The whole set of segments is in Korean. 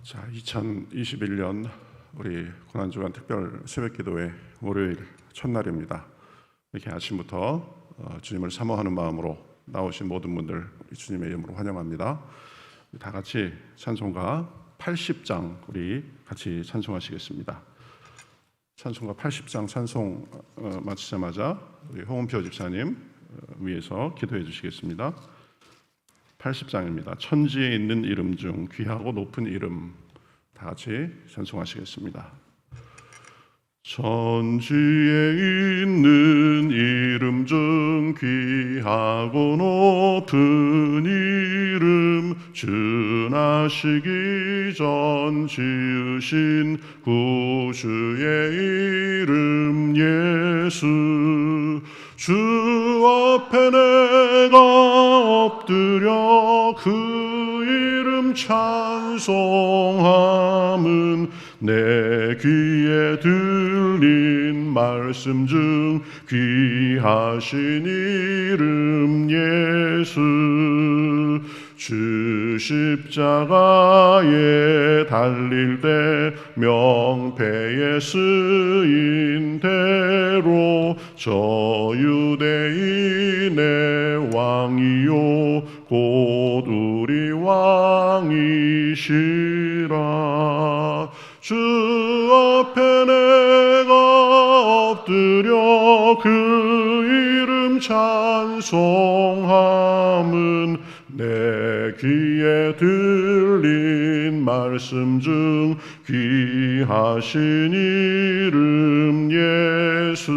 자, 2021년 우리 고난주간 특별 새벽기도회 월요일 첫날입니다. 이렇게 아침부터 주님을 사모하는 마음으로 나오신 모든 분들 주님의 이름으로 환영합니다. 다 같이 찬송가 80장 우리 같이 찬송하시겠습니다. 찬송가 80장 찬송 마치자마자 우리 홍은표 집사님 위에서 기도해 주시겠습니다. 80장입니다. 천지에 있는 이름 중 귀하고 높은 이름 다 같이 찬송하시겠습니다. 천지에 있는 이름 중 귀하고 높은 이름 준하시기 전 지으신 구주의 이름 예수 주 앞에 내가 엎드려 그 이름 찬송함은 내 귀에 들린 말씀 중 귀하신 이름 예수 주 십자가에 달릴 때 명패에 쓰인 대로 저 유대인의 왕이요 곧 우리 왕이시라 주 앞에 내가 엎드려 그 이름 찬송함은 내 귀에 들린 말씀 중 귀하신 이름 예수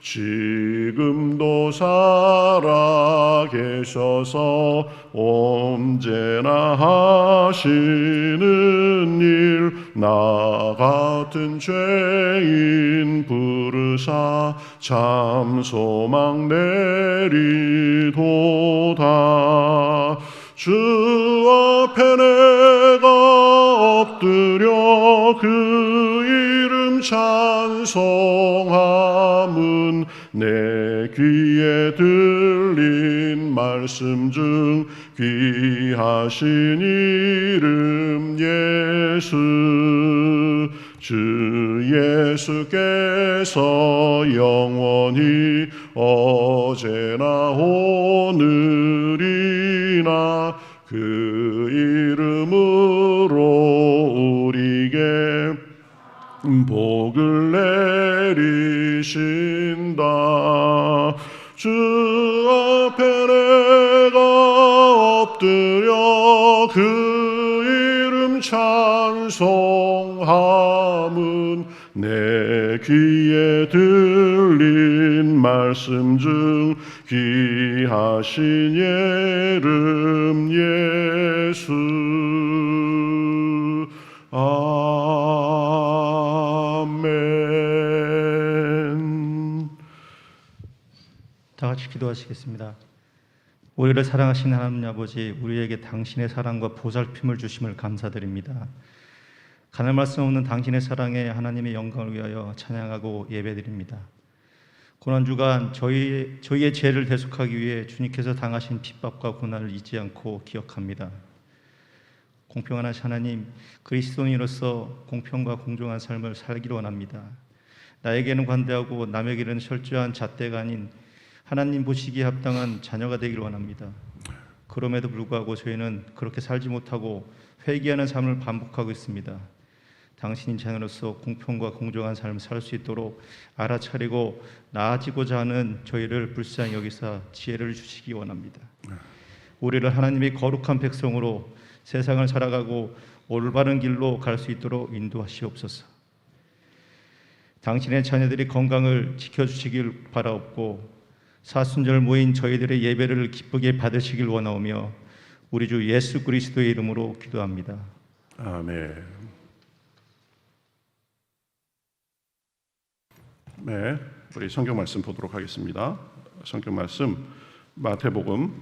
지금도 살아계셔서 언제나 하시는 일 나 같은 죄인 부르사 참 소망 내리도다 주 앞에 내가 엎드려 그 이름 찬송함은 내 귀에 들린 말씀 중 귀하신 이름 예수 주 예수께서 영원히 어제나 오늘이나 그 이름으로 우리에게 복을 내리신다 주 앞에 내가 엎드려 그 이름 찬송함은 내 귀에 들린 말씀 중 귀하신 이름 예수 아멘. 다 같이 기도하시겠습니다. 우리를 사랑하신 하나님 아버지, 우리에게 당신의 사랑과 보살핌을 주심을 감사드립니다. 가늠 말씀 없는 당신의 사랑에 하나님의 영광을 위하여 찬양하고 예배드립니다. 고난주간 저희의 죄를 대속하기 위해 주님께서 당하신 핍박과 고난을 잊지 않고 기억합니다. 공평한 하나님, 그리스도인으로서 공평과 공정한 삶을 살기를 원합니다. 나에게는 관대하고 남에게는 철저한 잣대가 아닌 하나님 보시기에 합당한 자녀가 되기를 원합니다. 그럼에도 불구하고 저희는 그렇게 살지 못하고 회개하는 삶을 반복하고 있습니다. 당신인 자녀로서 공평과 공정한 삶을 살 수 있도록 알아차리고 나아지고자 하는 저희를 불쌍히 여기사 지혜를 주시기 원합니다. 우리를 하나님의 거룩한 백성으로 세상을 살아가고 올바른 길로 갈 수 있도록 인도하시옵소서. 당신의 자녀들이 건강을 지켜주시길 바라옵고 사순절 모인 저희들의 예배를 기쁘게 받으시길 원하오며 우리 주 예수 그리스도의 이름으로 기도합니다. 아멘. 네, 우리 성경 말씀 보도록 하겠습니다. 성경 말씀 마태복음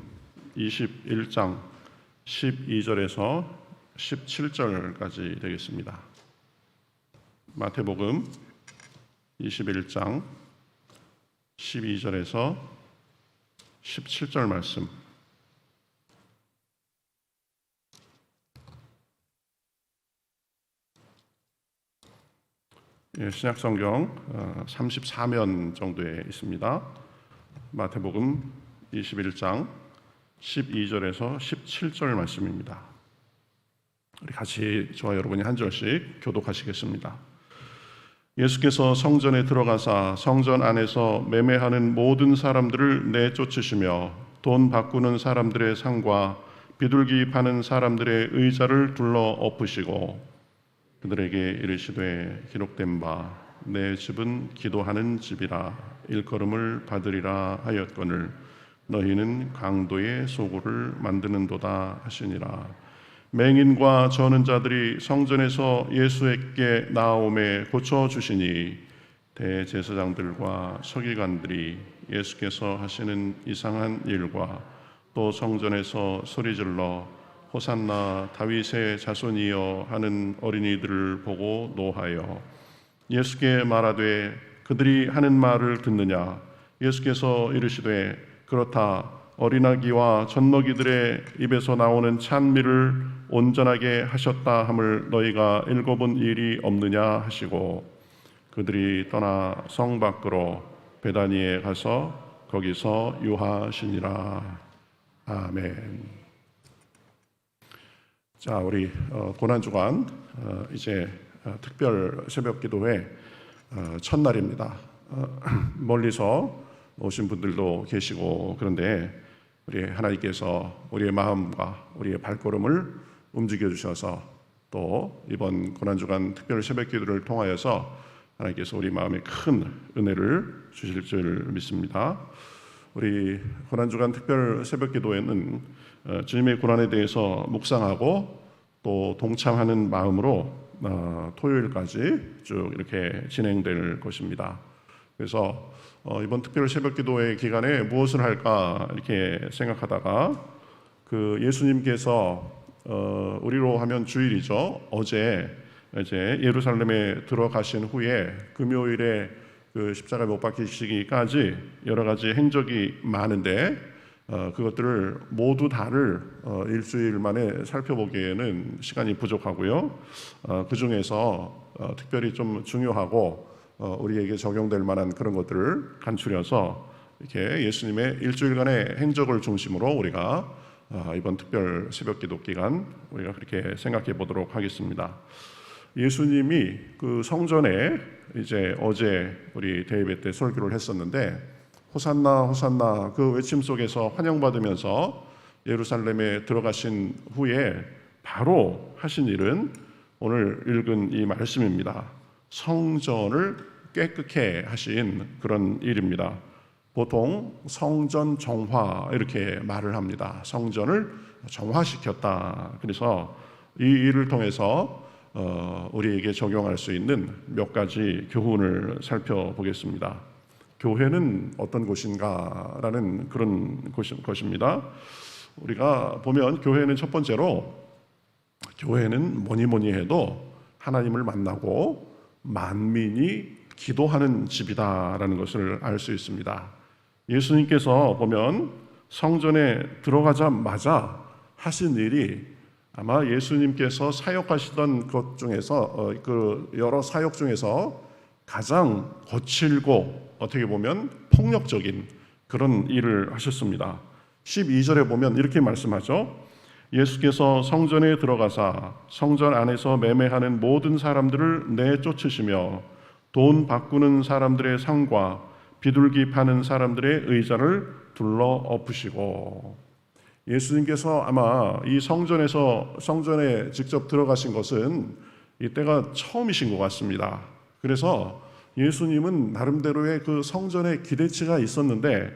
21장 12절에서 17절까지 되겠습니다. 마태복음 21장 12절에서 17절 말씀 신약 성경 34면 정도에 있습니다. 마태복음 21장 12절에서 17절 말씀입니다. 우리 같이 저와 여러분이 한 절씩 교독하시겠습니다. 예수께서 성전에 들어가사 성전 안에서 매매하는 모든 사람들을 내쫓으시며 돈 바꾸는 사람들의 상과 비둘기 파는 사람들의 의자를 둘러 엎으시고 그들에게 이르시되 기록된 바 내 집은 기도하는 집이라 일컬음을 받으리라 하였거늘 너희는 강도의 소굴을 만드는도다 하시니라. 맹인과 저는 자들이 성전에서 예수에게 나아오매 고쳐주시니 대제사장들과 서기관들이 예수께서 하시는 이상한 일과 또 성전에서 소리질러 호산나 다윗의 자손이여 하는 어린이들을 보고 노하여 예수께 말하되 그들이 하는 말을 듣느냐. 예수께서 이르시되 그렇다. 어린아기와 젖먹이들의 입에서 나오는 찬미를 온전하게 하셨다 함을 너희가 읽어본 일이 없느냐 하시고 그들이 떠나 성 밖으로 베다니에 가서 거기서 유하시니라. 아멘. 자, 우리 고난주간 이제 특별 새벽기도회 첫날입니다. 멀리서 오신 분들도 계시고 그런데 우리 하나님께서 우리의 마음과 우리의 발걸음을 움직여 주셔서 또 이번 고난주간 특별 새벽기도를 통하여서 하나님께서 우리 마음에 큰 은혜를 주실 줄 믿습니다. 우리 고난주간 특별 새벽기도회는 주님의 고난에 대해서 묵상하고 또 동참하는 마음으로 토요일까지 쭉 이렇게 진행될 것입니다. 그래서 이번 특별 새벽기도회 기간에 무엇을 할까 이렇게 생각하다가 그 예수님께서 우리로 하면 주일이죠. 어제 이제 예루살렘에 들어가신 후에 금요일에 그 십자가에 못 박히시기까지 여러 가지 행적이 많은데 그것들을 모두 다를 일주일 만에 살펴보기에는 시간이 부족하고요. 그 중에서 특별히 좀 중요하고 우리에게 적용될 만한 그런 것들을 간추려서 이렇게 예수님의 일주일간의 행적을 중심으로 우리가 이번 특별 새벽기도 기간 우리가 그렇게 생각해 보도록 하겠습니다. 예수님이 그 성전에 이제 어제 우리 대예배 때 설교를 했었는데 호산나 호산나 그 외침 속에서 환영받으면서 예루살렘에 들어가신 후에 바로 하신 일은 오늘 읽은 이 말씀입니다. 성전을 깨끗게 하신 그런 일입니다. 보통 성전 정화 이렇게 말을 합니다. 성전을 정화시켰다. 그래서 이 일을 통해서 우리에게 적용할 수 있는 몇 가지 교훈을 살펴보겠습니다. 교회는 어떤 곳인가라는 그런 것입니다. 우리가 보면 교회는 첫 번째로 교회는 뭐니 해도 하나님을 만나고 만민이 기도하는 집이다라는 것을 알 수 있습니다. 예수님께서 보면 성전에 들어가자마자 하신 일이 아마 예수님께서 사역하시던 것 중에서 그 여러 사역 중에서 가장 거칠고 어떻게 보면 폭력적인 그런 일을 하셨습니다. 12절에 보면 이렇게 말씀하죠. 예수께서 성전에 들어가사 성전 안에서 매매하는 모든 사람들을 내쫓으시며 돈 바꾸는 사람들의 상과 비둘기 파는 사람들의 의자를 둘러 엎으시고 예수님께서 아마 이 성전에 직접 들어가신 것은 이때가 처음이신 것 같습니다. 그래서 예수님은 나름대로의 그 성전의 기대치가 있었는데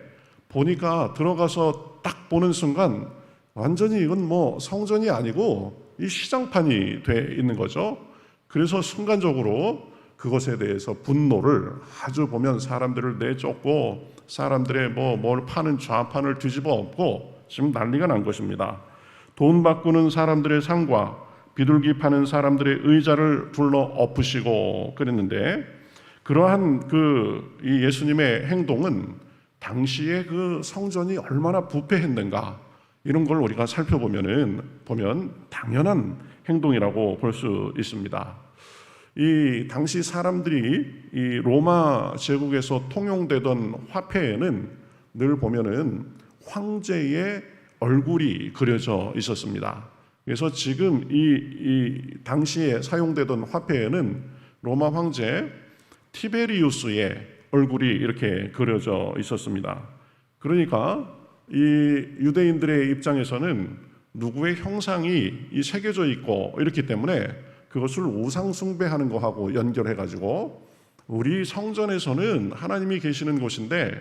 보니까 들어가서 딱 보는 순간 완전히 이건 뭐 성전이 아니고 이 시장판이 돼 있는 거죠. 그래서 순간적으로 그것에 대해서 분노를 아주 보면 사람들을 내쫓고 사람들의 뭘 파는 좌판을 뒤집어 엎고 지금 난리가 난 것입니다. 돈 바꾸는 사람들의 상과 비둘기 파는 사람들의 의자를 둘러 엎으시고 그랬는데 그러한 이 예수님의 행동은 당시에 그 성전이 얼마나 부패했는가 이런 걸 우리가 살펴보면 당연한 행동이라고 볼 수 있습니다. 이 당시 사람들이 이 로마 제국에서 통용되던 화폐에는 늘 보면은 황제의 얼굴이 그려져 있었습니다. 그래서 지금 이 당시에 사용되던 화폐에는 로마 황제 티베리우스의 얼굴이 이렇게 그려져 있었습니다. 그러니까 이 유대인들의 입장에서는 누구의 형상이 이 새겨져 있고 이렇기 때문에 그것을 우상 숭배하는 거하고 연결해가지고 우리 성전에서는 하나님이 계시는 곳인데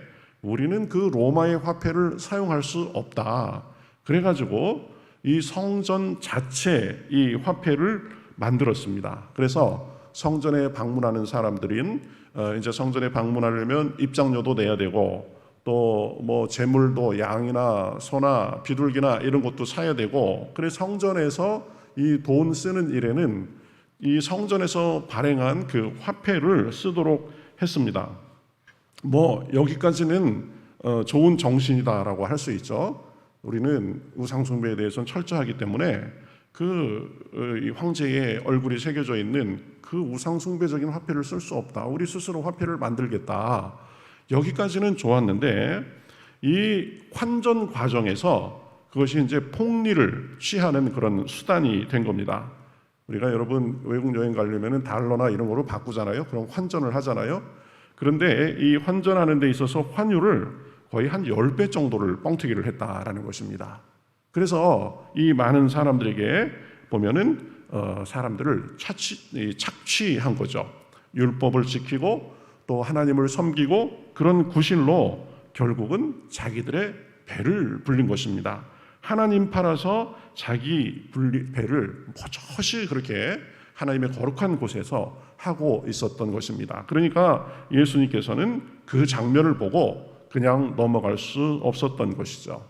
우리는 그 로마의 화폐를 사용할 수 없다. 그래가지고 이 성전 자체 이 화폐를 만들었습니다. 그래서 성전에 방문하는 사람들인 이제 성전에 방문하려면 입장료도 내야 되고 또 뭐 재물도 양이나 소나 비둘기나 이런 것도 사야 되고 그래 성전에서 이 돈 쓰는 일에는 이 성전에서 발행한 그 화폐를 쓰도록 했습니다. 뭐 여기까지는 좋은 정신이다라고 할 수 있죠. 우리는 우상 숭배에 대해서는 철저하기 때문에 이 황제의 얼굴이 새겨져 있는 그 우상 숭배적인 화폐를 쓸 수 없다. 우리 스스로 화폐를 만들겠다. 여기까지는 좋았는데 이 환전 과정에서 그것이 이제 폭리를 취하는 그런 수단이 된 겁니다. 우리가 여러분 외국 여행 가려면 달러나 이런 거로 바꾸잖아요. 그럼 환전을 하잖아요. 그런데 이 환전하는 데 있어서 환율을 거의 한 10배 정도를 뻥튀기를 했다라는 것입니다. 그래서 이 많은 사람들에게 보면은 사람들을 착취한 거죠. 율법을 지키고 또 하나님을 섬기고 그런 구실로 결국은 자기들의 배를 불린 것입니다. 하나님 팔아서 자기 배를 버젓이 그렇게 하나님의 거룩한 곳에서 하고 있었던 것입니다. 그러니까 예수님께서는 그 장면을 보고 그냥 넘어갈 수 없었던 것이죠.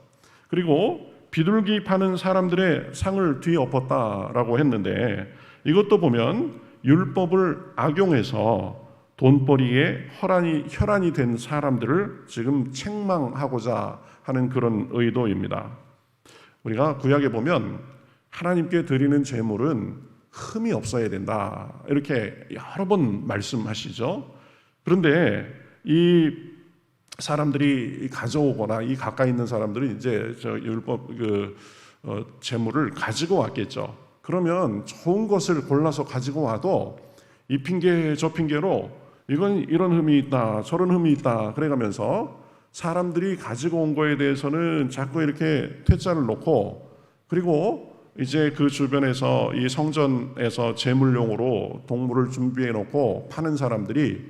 그리고 비둘기 파는 사람들의 상을 뒤엎었다라고 했는데 이것도 보면 율법을 악용해서 돈벌이에 혈안이 된 사람들을 지금 책망하고자 하는 그런 의도입니다. 우리가 구약에 보면 하나님께 드리는 제물은 흠이 없어야 된다 이렇게 여러 번 말씀하시죠. 그런데 이 사람들이 가져오거나 이 가까이 있는 사람들이 이제 저 율법 제물을 가지고 왔겠죠. 그러면 좋은 것을 골라서 가지고 와도 이 핑계 저 핑계로 이건 이런 흠이 있다 저런 흠이 있다 그래가면서 사람들이 가지고 온 거에 대해서는 자꾸 이렇게 퇴짜를 놓고 그리고 이제 그 주변에서 이 성전에서 제물용으로 동물을 준비해 놓고 파는 사람들이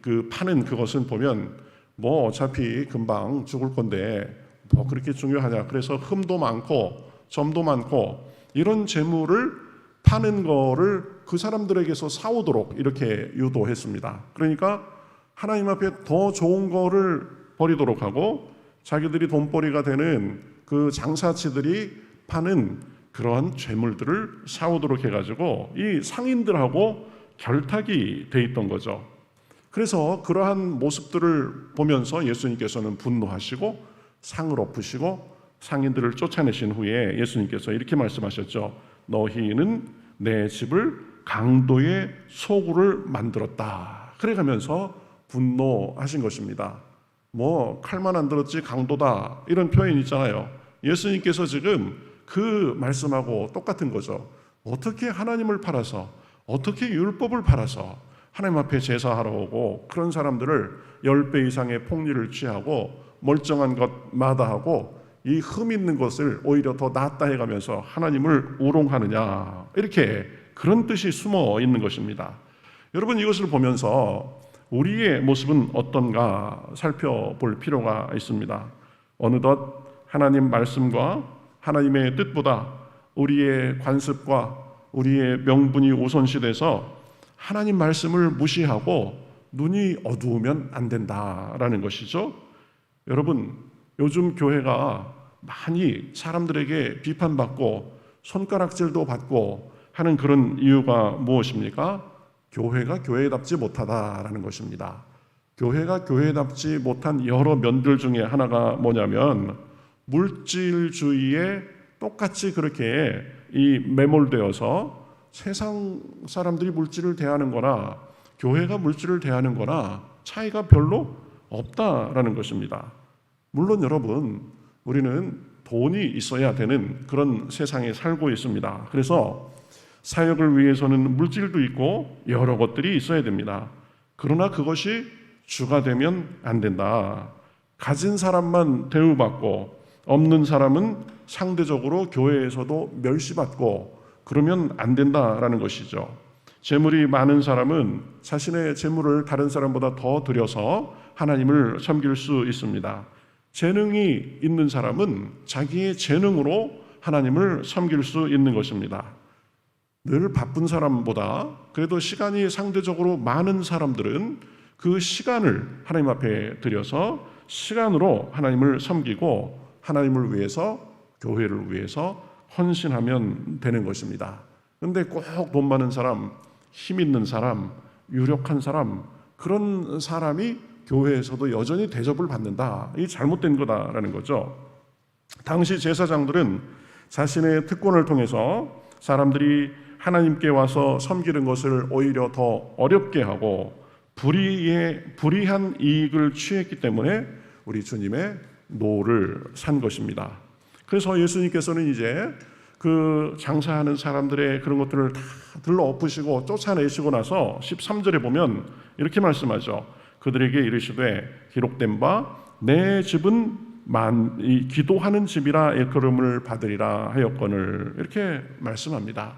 그 파는 그것은 보면 뭐 어차피 금방 죽을 건데 뭐 그렇게 중요하냐 그래서 흠도 많고 점도 많고 이런 제물을 파는 거를 그 사람들에게서 사오도록 이렇게 유도했습니다. 그러니까 하나님 앞에 더 좋은 거를 버리도록 하고 자기들이 돈벌이가 되는 그 장사치들이 파는 그러한 재물들을 사오도록 해가지고 이 상인들하고 결탁이 돼 있던 거죠. 그래서 그러한 모습들을 보면서 예수님께서는 분노하시고 상을 엎으시고 상인들을 쫓아내신 후에 예수님께서 이렇게 말씀하셨죠. 너희는 내 집을 강도의 소굴을 만들었다. 그래가면서 분노하신 것입니다. 뭐 칼만 안 들었지 강도다 이런 표현 있잖아요. 예수님께서 지금 그 말씀하고 똑같은 거죠. 어떻게 하나님을 팔아서 어떻게 율법을 팔아서 하나님 앞에 제사하러 오고 그런 사람들을 10배 이상의 폭리를 취하고 멀쩡한 것 마다하고 이 흠 있는 것을 오히려 더 낫다 해가면서 하나님을 우롱하느냐 이렇게 그런 뜻이 숨어 있는 것입니다. 여러분 이것을 보면서 우리의 모습은 어떤가 살펴볼 필요가 있습니다. 어느덧 하나님 말씀과 하나님의 뜻보다 우리의 관습과 우리의 명분이 우선시돼서 하나님 말씀을 무시하고 눈이 어두우면 안 된다라는 것이죠. 여러분 요즘 교회가 많이 사람들에게 비판받고 손가락질도 받고 하는 그런 이유가 무엇입니까? 교회가 교회답지 못하다라는 것입니다. 교회가 교회답지 못한 여러 면들 중에 하나가 뭐냐면 물질주의에 똑같이 그렇게 매몰되어서 세상 사람들이 물질을 대하는 거나 교회가 물질을 대하는 거나 차이가 별로 없다라는 것입니다. 물론 여러분, 우리는 돈이 있어야 되는 그런 세상에 살고 있습니다. 그래서 사역을 위해서는 물질도 있고 여러 것들이 있어야 됩니다. 그러나 그것이 주가 되면 안 된다. 가진 사람만 대우받고 없는 사람은 상대적으로 교회에서도 멸시받고 그러면 안 된다라는 것이죠. 재물이 많은 사람은 자신의 재물을 다른 사람보다 더 들여서 하나님을 섬길 수 있습니다. 재능이 있는 사람은 자기의 재능으로 하나님을 섬길 수 있는 것입니다. 늘 바쁜 사람보다 그래도 시간이 상대적으로 많은 사람들은 그 시간을 하나님 앞에 들여서 시간으로 하나님을 섬기고 하나님을 위해서, 교회를 위해서 헌신하면 되는 것입니다. 그런데 꼭 돈 많은 사람, 힘 있는 사람, 유력한 사람, 그런 사람이 교회에서도 여전히 대접을 받는다. 이게 잘못된 거다라는 거죠. 당시 제사장들은 자신의 특권을 통해서 사람들이 하나님께 와서 섬기는 것을 오히려 더 어렵게 하고 불이한 이익을 취했기 때문에 우리 주님의 노를 산 것입니다. 그래서 예수님께서는 이제 그 장사하는 사람들의 그런 것들을 다 들러 엎으시고 쫓아내시고 나서 13절에 보면 이렇게 말씀하죠. 그들에게 이르시되 기록된 바 내 집은 기도하는 집이라 일컬음을 받으리라 하였거늘, 이렇게 말씀합니다.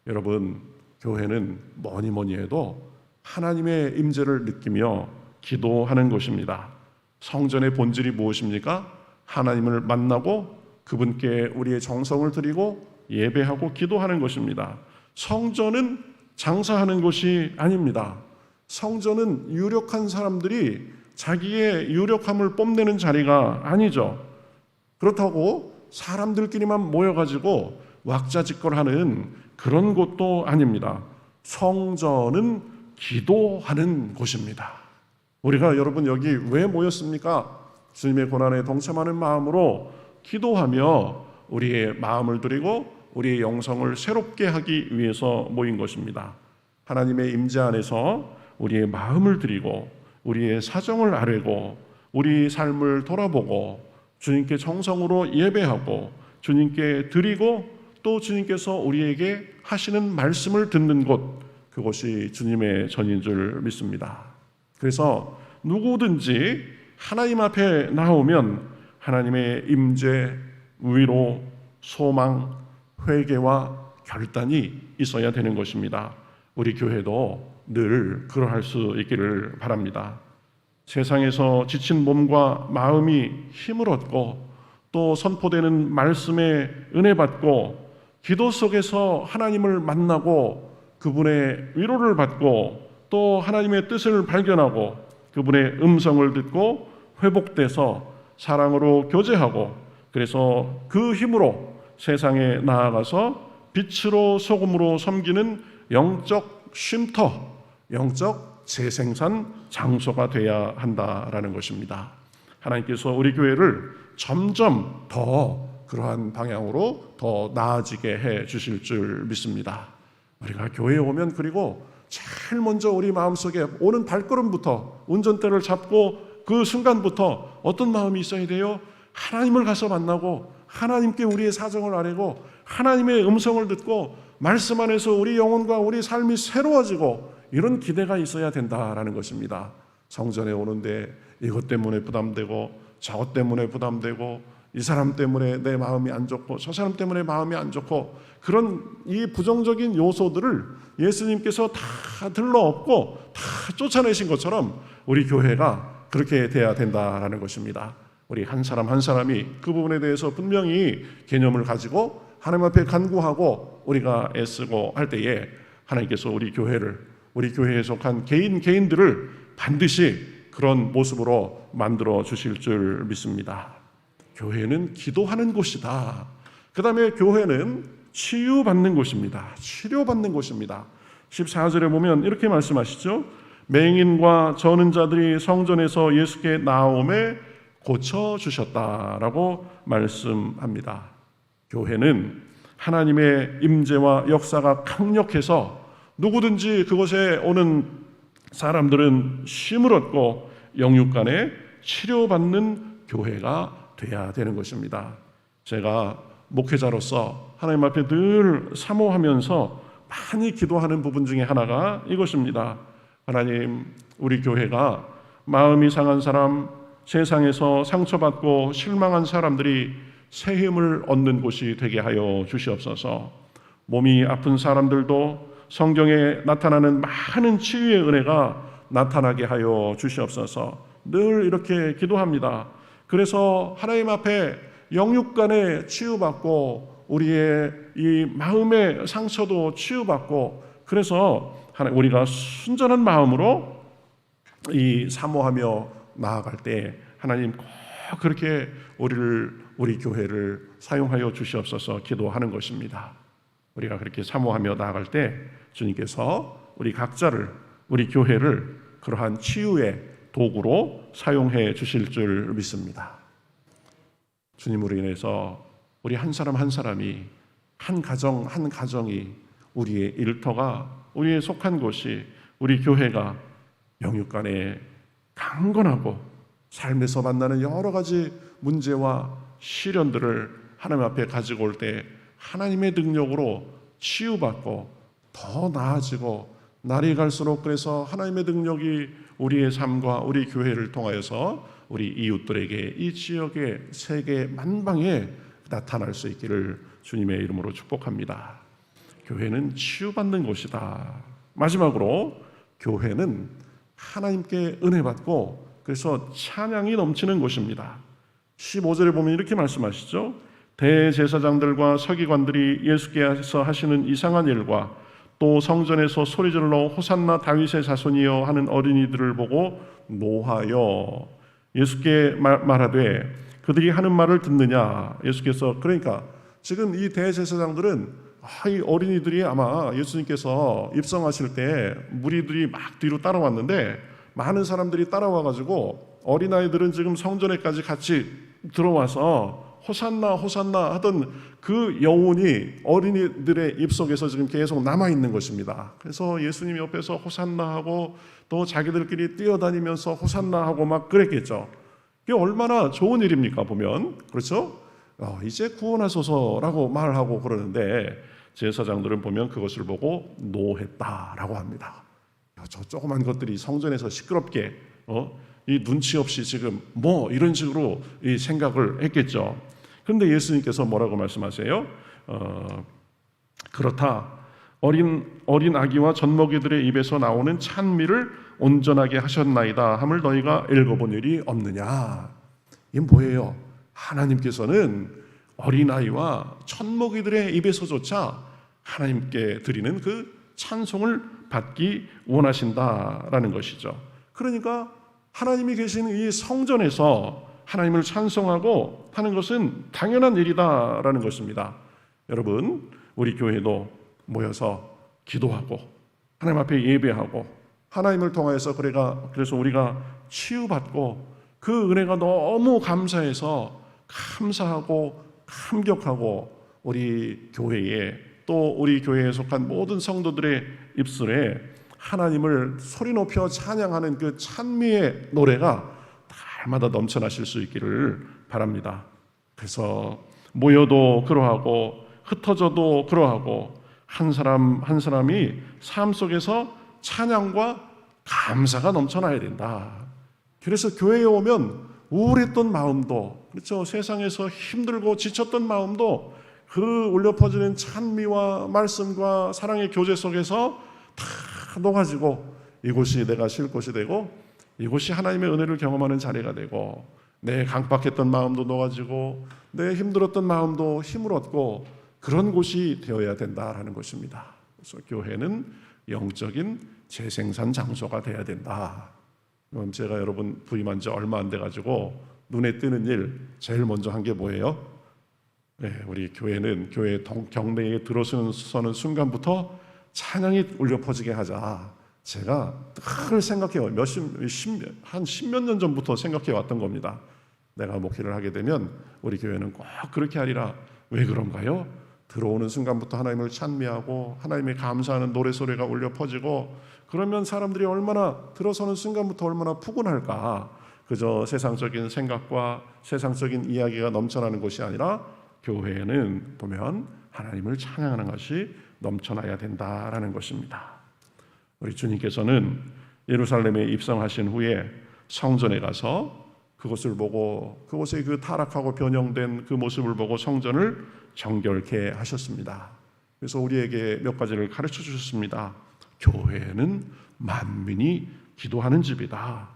여러분, 교회는 뭐니 해도 하나님의 임재를 느끼며 기도하는 것입니다. 성전의 본질이 무엇입니까? 하나님을 만나고 그분께 우리의 정성을 드리고 예배하고 기도하는 것입니다. 성전은 장사하는 곳이 아닙니다. 성전은 유력한 사람들이 자기의 유력함을 뽐내는 자리가 아니죠. 그렇다고 사람들끼리만 모여가지고 왁자지껄하는 그런 곳도 아닙니다. 성전은 기도하는 곳입니다. 우리가 여러분 여기 왜 모였습니까? 주님의 고난에 동참하는 마음으로 기도하며 우리의 마음을 드리고 우리의 영성을 새롭게 하기 위해서 모인 것입니다. 하나님의 임재 안에서 우리의 마음을 드리고 우리의 사정을 아뢰고 우리 삶을 돌아보고 주님께 정성으로 예배하고 주님께 드리고 또 주님께서 우리에게 하시는 말씀을 듣는 곳, 그것이 주님의 전인 줄 믿습니다. 그래서 누구든지 하나님 앞에 나오면 하나님의 임재, 위로, 소망, 회개와 결단이 있어야 되는 것입니다. 우리 교회도 늘 그러할 수 있기를 바랍니다. 세상에서 지친 몸과 마음이 힘을 얻고 또 선포되는 말씀에 은혜 받고 기도 속에서 하나님을 만나고 그분의 위로를 받고 또 하나님의 뜻을 발견하고 그분의 음성을 듣고 회복돼서 사랑으로 교제하고 그래서 그 힘으로 세상에 나아가서 빛으로 소금으로 섬기는 영적 쉼터, 영적 재생산 장소가 돼야 한다라는 것입니다. 하나님께서 우리 교회를 점점 더 그러한 방향으로 더 나아지게 해 주실 줄 믿습니다. 우리가 교회에 오면 그리고 제일 먼저 우리 마음속에 오는 발걸음부터 운전대를 잡고 그 순간부터 어떤 마음이 있어야 돼요? 하나님을 가서 만나고 하나님께 우리의 사정을 아뢰고 하나님의 음성을 듣고 말씀 안에서 우리 영혼과 우리 삶이 새로워지고 이런 기대가 있어야 된다라는 것입니다. 성전에 오는데 이것 때문에 부담되고 저것 때문에 부담되고 이 사람 때문에 내 마음이 안 좋고 저 사람 때문에 마음이 안 좋고 그런 이 부정적인 요소들을 예수님께서 다 들러엎고 다 쫓아내신 것처럼 우리 교회가 그렇게 돼야 된다라는 것입니다. 우리 한 사람 한 사람이 그 부분에 대해서 분명히 개념을 가지고 하나님 앞에 간구하고 우리가 애쓰고 할 때에 하나님께서 우리 교회에 속한 개인들을 반드시 그런 모습으로 만들어 주실 줄 믿습니다. 교회는 기도하는 곳이다. 그 다음에 교회는 치유받는 곳입니다. 치료받는 곳입니다. 14절에 보면 이렇게 말씀하시죠. 맹인과 저는 자들이 성전에서 예수께 나옴에 고쳐주셨다라고 말씀합니다. 교회는 하나님의 임재와 역사가 강력해서 누구든지 그곳에 오는 사람들은 쉼을 얻고 영육간에 치료받는 교회가 돼야 되는 것입니다. 제가 목회자로서 하나님 앞에 늘 사모하면서 많이 기도하는 부분 중에 하나가 이것입니다. 하나님, 우리 교회가 마음이 상한 사람, 세상에서 상처받고 실망한 사람들이 새 힘을 얻는 곳이 되게 하여 주시옵소서. 몸이 아픈 사람들도 성경에 나타나는 많은 치유의 은혜가 나타나게 하여 주시옵소서. 늘 이렇게 기도합니다. 그래서 하나님 앞에 영육간에 치유받고 우리의 이 마음의 상처도 치유받고, 그래서 우리가 순전한 마음으로 이 사모하며 나아갈 때 하나님 꼭 그렇게 우리 교회를 사용하여 주시옵소서 기도하는 것입니다. 우리가 그렇게 사모하며 나아갈 때 주님께서 우리 각자를, 우리 교회를 그러한 치유의 도구로 사용해 주실 줄 믿습니다. 주님으로 인해서 우리 한 사람 한 사람이, 한 가정 한 가정이, 우리의 일터가, 우리의 속한 곳이, 우리 교회가 영육간에 강건하고 삶에서 만나는 여러 가지 문제와 시련들을 하나님 앞에 가지고 올 때 하나님의 능력으로 치유받고 더 나아지고, 날이 갈수록 그래서 하나님의 능력이 우리의 삶과 우리 교회를 통하여서 우리 이웃들에게, 이 지역의 세계 만방에 나타날 수 있기를 주님의 이름으로 축복합니다. 교회는 치유받는 곳이다. 마지막으로 교회는 하나님께 은혜 받고 그래서 찬양이 넘치는 곳입니다. 15절에 보면 이렇게 말씀하시죠. 대제사장들과 서기관들이 예수께서 하시는 이상한 일과 또 성전에서 소리질러 호산나 다윗의 자손이여 하는 어린이들을 보고 노하여 예수께 말하되 그들이 하는 말을 듣느냐. 예수께서, 그러니까 지금 이 대제사장들은 이 어린이들이 아마 예수님께서 입성하실 때 무리들이 막 뒤로 따라왔는데 많은 사람들이 따라와가지고 어린아이들은 지금 성전에까지 같이 들어와서 호산나 호산나 하던 그 여운이 어린이들의 입속에서 지금 계속 남아있는 것입니다. 그래서 예수님 옆에서 호산나 하고 또 자기들끼리 뛰어다니면서 호산나 하고 막 그랬겠죠. 이게 얼마나 좋은 일입니까 보면. 그렇죠? 이제 구원하소서라고 말하고 그러는데 제사장들은 보면 그것을 보고 노했다라고 합니다. 저 조그만 것들이 성전에서 시끄럽게 이 눈치 없이 지금 뭐 이런 식으로 이 생각을 했겠죠. 그런데 예수님께서 뭐라고 말씀하세요? 그렇다. 어린 아기와 젖먹이들의 입에서 나오는 찬미를 온전하게 하셨나이다 함을 너희가 읽어본 일이 없느냐. 이게 뭐예요? 하나님께서는 어린아이와 젖먹이들의 입에서조차 하나님께 드리는 그 찬송을 받기 원하신다라는 것이죠. 그러니까 하나님이 계시는 이 성전에서 하나님을 찬송하고 하는 것은 당연한 일이다라는 것입니다. 여러분, 우리 교회도 모여서 기도하고 하나님 앞에 예배하고 하나님을 통하여서 그래서 우리가 치유받고 그 은혜가 너무 감사해서 감사하고 감격하고 우리 교회에 또 우리 교회에 속한 모든 성도들의 입술에 하나님을 소리 높여 찬양하는 그 찬미의 노래가 날마다 넘쳐나실 수 있기를 바랍니다. 그래서 모여도 그러하고 흩어져도 그러하고 한 사람 한 사람이 삶 속에서 찬양과 감사가 넘쳐나야 된다. 그래서 교회에 오면 우울했던 마음도, 그렇죠, 세상에서 힘들고 지쳤던 마음도 그 울려 퍼지는 찬미와 말씀과 사랑의 교제 속에서 다 녹아지고 이곳이 내가 쉴 곳이 되고 이곳이 하나님의 은혜를 경험하는 자리가 되고 내 강박했던 마음도 녹아지고 내 힘들었던 마음도 힘을 얻고 그런 곳이 되어야 된다라는 것입니다. 그래서 교회는 영적인 재생산 장소가 돼야 된다. 그럼 제가 여러분 부임한 지 얼마 안 돼가지고 눈에 띄는 일 제일 먼저 한 게 뭐예요? 네, 우리 교회는 교회 경내에 들어서는 순간부터 찬양이 울려 퍼지게 하자. 제가 늘 생각해요. 한 십몇 년 전부터 생각해 왔던 겁니다. 내가 목회를 하게 되면 우리 교회는 꼭 그렇게 하리라. 왜 그런가요? 들어오는 순간부터 하나님을 찬미하고 하나님의 감사하는 노래소리가 울려 퍼지고, 그러면 사람들이 얼마나 들어서는 순간부터 얼마나 푸근할까. 그저 세상적인 생각과 세상적인 이야기가 넘쳐나는 곳이 아니라 교회에는 보면 하나님을 찬양하는 것이 넘쳐나야 된다라는 것입니다. 우리 주님께서는 예루살렘에 입성하신 후에 성전에 가서 그것을 보고, 그곳의 그 타락하고 변형된 그 모습을 보고 성전을 정결케 하셨습니다. 그래서 우리에게 몇 가지를 가르쳐 주셨습니다. 교회는 만민이 기도하는 집이다.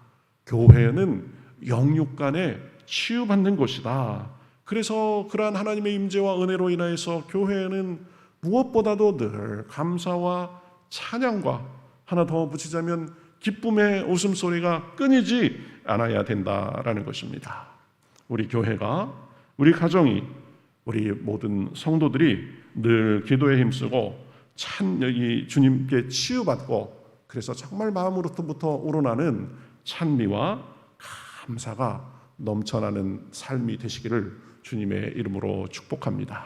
교회는 영육 간에 치유받는 곳이다. 그래서 그러한 하나님의 임재와 은혜로 인하여서 교회는 무엇보다도 늘 감사와 찬양과, 하나 더 붙이자면 기쁨의 웃음소리가 끊이지 않아야 된다라는 것입니다. 우리 교회가, 우리 가정이, 우리 모든 성도들이 늘 기도에 힘쓰고 이 주님께 치유받고, 그래서 정말 마음으로부터 우러나는 찬미와 감사가 넘쳐나는 삶이 되시기를 주님의 이름으로 축복합니다.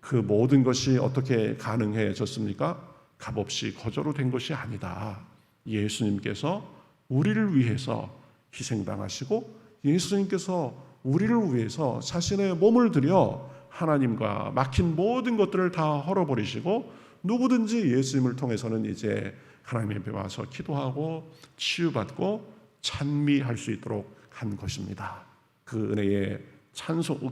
그 모든 것이 어떻게 가능해졌습니까? 값없이 거저로 된 것이 아니다. 예수님께서 우리를 위해서 희생당하시고, 예수님께서 우리를 위해서 자신의 몸을 들여 하나님과 막힌 모든 것들을 다 헐어버리시고, 누구든지 예수님을 통해서는 이제 하나님 앞에 와서 기도하고 치유받고 찬미할 수 있도록 한 것입니다. 그 은혜에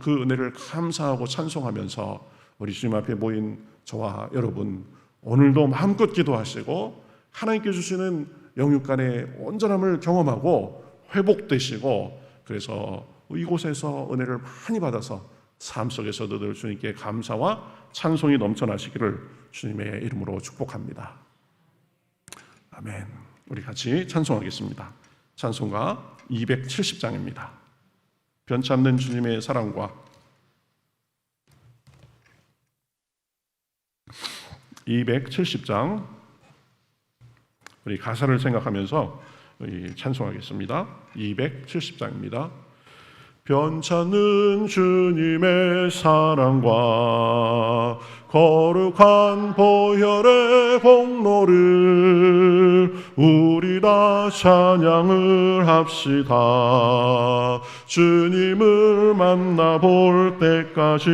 그 은혜를 감사하고 찬송하면서 우리 주님 앞에 모인 저와 여러분, 오늘도 마음껏 기도하시고 하나님께 주시는 영육 간의 온전함을 경험하고 회복되시고, 그래서 이곳에서 은혜를 많이 받아서 삶 속에서도 늘 주님께 감사와 찬송이 넘쳐나시기를 주님의 이름으로 축복합니다. 아멘. 우리 같이 찬송하겠습니다. 찬송가 270장입니다. 변치 않는 주님의 사랑과 270장, 우리 가사를 생각하면서 찬송하겠습니다. 270장입니다. 변찮는 주님의 사랑과 거룩한 보혈의 공로를 우리 다 찬양을 합시다. 주님을 만나볼 때까지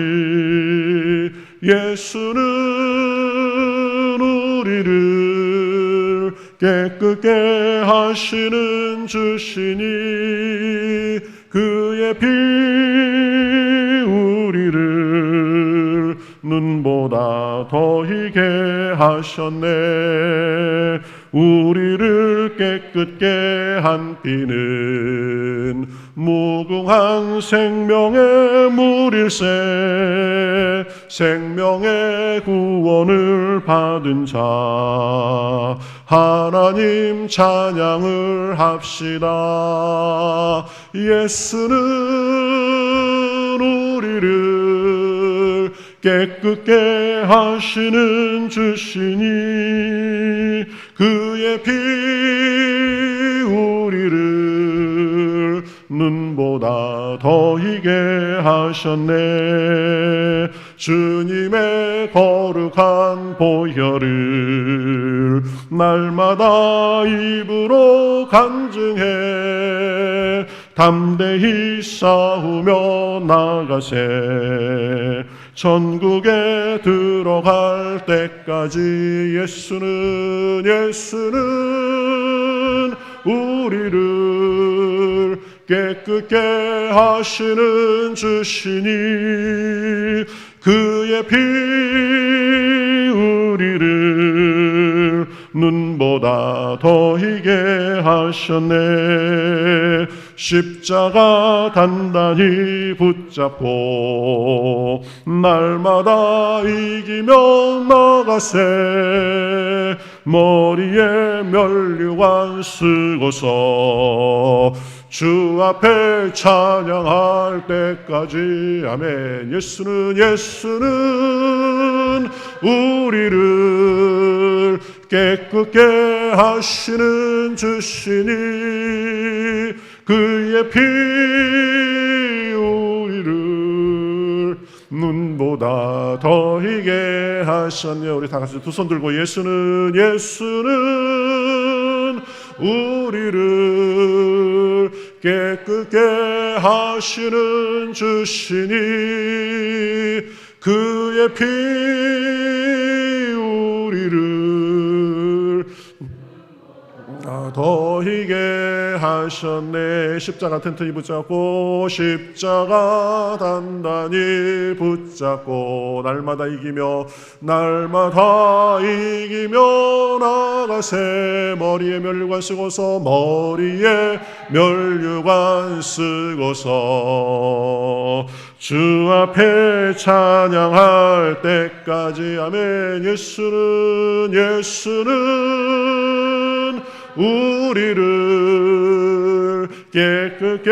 예수는 우리를 깨끗게 하시는 주시니, 그의 피 우리를 눈보다 더 희게 하셨네. 우리를 깨끗게 한 피는 무궁한 생명의 물일세. 생명의 구원을 받은 자 하나님 찬양을 합시다. 예수는 우리를 깨끗게 하시는 주시니, 그의 피 우리를 눈보다 더 희게 하셨네. 주님의 거룩한 보혈을 날마다 입으로 간증해 담대히 싸우며 나가세. 천국에 들어갈 때까지 예수는 우리를 깨끗게 하시는 주시니, 그의 피 우리를 눈보다 더 희게 하셨네. 십자가 단단히 붙잡고 날마다 이기며 나가세. 머리에 면류관 쓰고서 주 앞에 찬양할 때까지. 아멘. 예수는 우리를 깨끗게 하시는 주시니, 그의 피 우리를 눈보다 더 희게 하셨네. 우리 다 같이 두 손 들고 예수는 우리를 깨끗게 하시는 주시니 그의 피 우리를 더 희게 하셨네. 십자가 튼튼히 붙잡고 십자가 단단히 붙잡고 날마다 이기며 나가세. 머리에 면류관 쓰고서 주 앞에 찬양할 때까지. 아멘. 예수는 우리를 깨끗게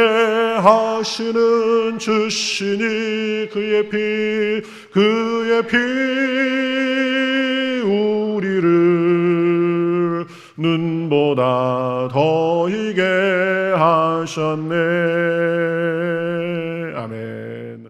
하시는 주시니 그의 피 우리를 눈보다 더 희게 하셨네. 아멘.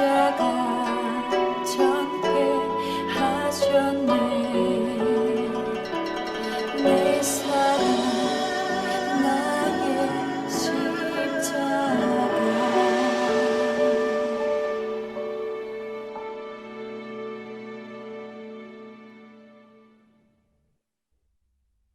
다가